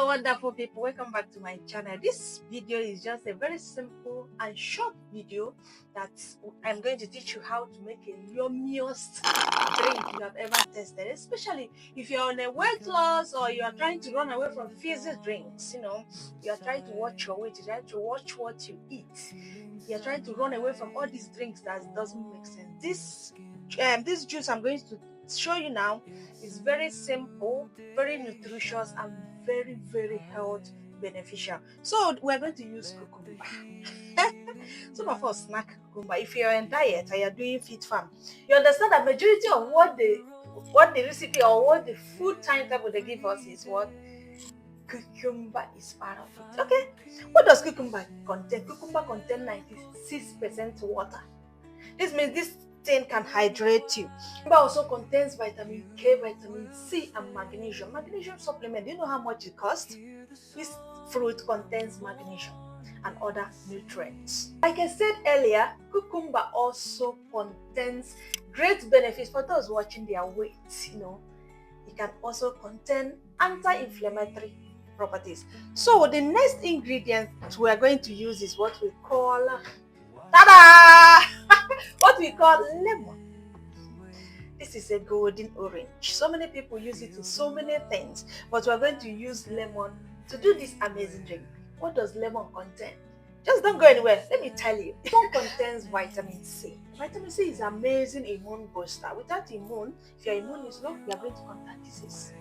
Wonderful people, welcome back to my channel. This video is just a very simple and short video that I'm going to teach you how to make a yummiest drink you have ever tested, especially if you're on a weight loss or you are trying to run away from fizzy drinks. You are trying to watch your weight, you're trying to watch what you eat, you're trying to run away from all these drinks that doesn't make sense. This juice I'm going to show you now is very simple, very nutritious, and very health beneficial. So we're going to use cucumber. Some of us snack cucumber. If you're on diet and you're doing fit farm, you understand that majority of what the recipe or what the food timetable they give us is what cucumber is part of it. Okay, what does cucumber contain? Cucumber contains 96% water. This means this thing can hydrate you. Cucumber also contains vitamin K, vitamin C, and magnesium. Magnesium supplement, do you know how much it costs? This fruit contains magnesium and other nutrients. Like I said earlier, cucumber also contains great benefits for those watching their weight. It can also contain anti-inflammatory properties. So the next ingredient we are going to use is what we call what we call lemon. This is a golden orange. So many people use it in so many things, but we're going to use lemon to do this amazing drink. What does lemon contain? Just don't go anywhere. Let me tell you. Lemon contains vitamin C. Vitamin C is amazing immune booster. Without immune, if your immune is low, you are going to contact disease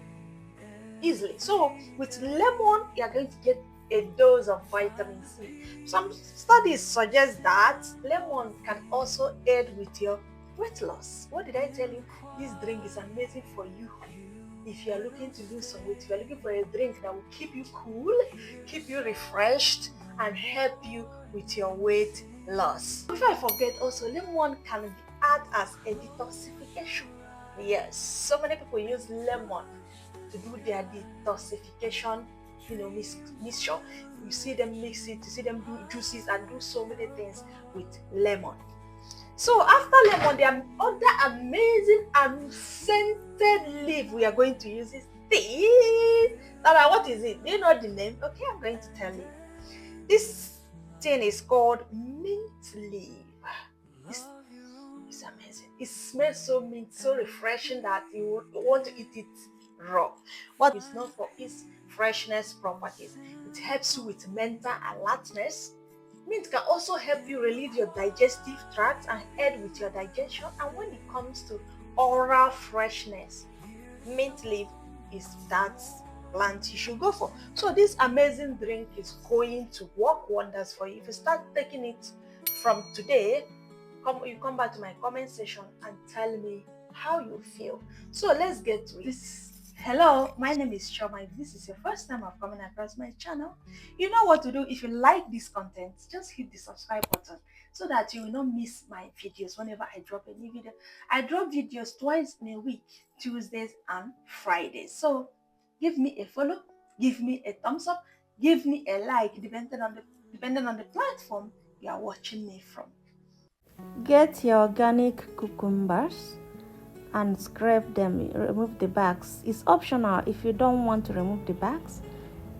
easily. So with lemon, you are going to get a dose of vitamin C. Some studies suggest that lemon can also aid with your weight loss. What did I tell you? This drink is amazing for you. If you are looking to lose some weight, if you are looking for a drink that will keep you cool, keep you refreshed, and help you with your weight loss. Before I forget, also lemon can be added as a detoxification. Yes, so many people use lemon to do their detoxification mixture. You see them mix it, you see them do juices and do so many things with lemon. So after lemon, there are other amazing and scented leaf we are going to use. What is it? Do you know the name? Okay, I'm going to tell you. This thing is called mint leaf. It's amazing. It smells so mint, so refreshing that you want to eat it raw. But it's known for its freshness properties. It helps you with mental alertness. Mint can also help you relieve your digestive tract and aid with your digestion. And when it comes to oral freshness, mint leaf is that plant you should go for. So this amazing drink is going to work wonders for you. If you start taking it from today, you come back to my comment section and tell me how you feel. So let's get to it. Hello, my name is Choma. If this is your first time of coming across my channel, you know what to do. If you like this content, just hit the subscribe button so that you will not miss my videos whenever I drop a new video. I drop videos twice in a week, Tuesdays and Fridays. So give me a follow, give me a thumbs up, give me a like, depending on the platform you are watching me from. Get your organic cucumbers and scrape them, remove the bags. It's optional. If you don't want to remove the bags,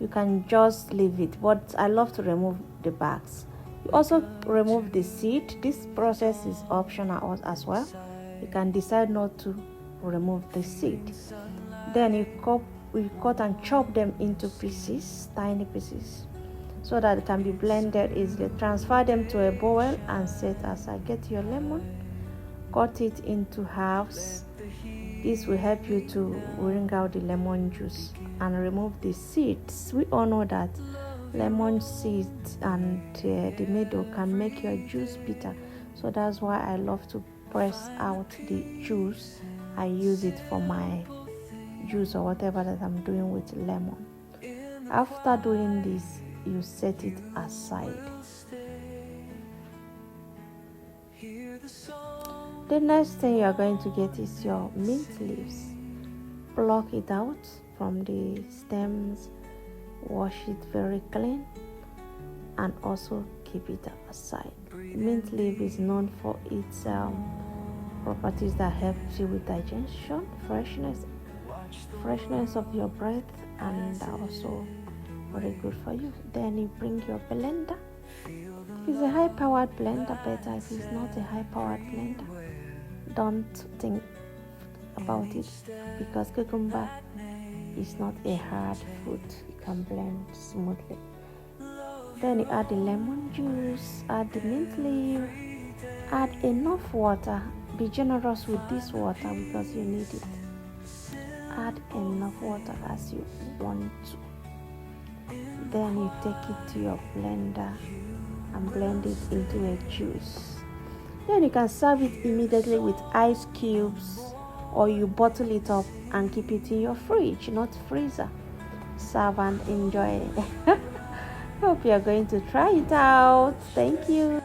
you can just leave it, but I love to remove the bags. You also remove the seed. This process is optional as well. You can decide not to remove the seed. Then you cut and chop them into pieces, tiny pieces, so that it can be blended easily. Transfer them to a bowl and set aside. Get your lemon, cut it into halves. This will help you to wring out the lemon juice and remove the seeds. We all know that lemon seeds and the middle can make your juice bitter. So that's why I love to press out the juice. I use it for my juice or whatever that I'm doing with lemon. After doing this, you set it aside. The next thing you are going to get is your mint leaves. Pluck it out from the stems, wash it very clean, and also keep it aside. Mint leaf is known for its properties that help you with digestion, freshness of your breath, and also very good for you. Then you bring your blender. If it's a high-powered blender, better. If it's not a high-powered blender, don't think about it, because cucumber is not a hard fruit. You can blend smoothly. Then you add the lemon juice, add the mint leaf, add enough water. Be generous with this water because you need it. Add enough water as you want to. Then you take it to your blender and blend it into a juice. Then you can serve it immediately with ice cubes, or you bottle it up and keep it in your fridge, not freezer. Serve and enjoy. Hope you're going to try it out. Thank you.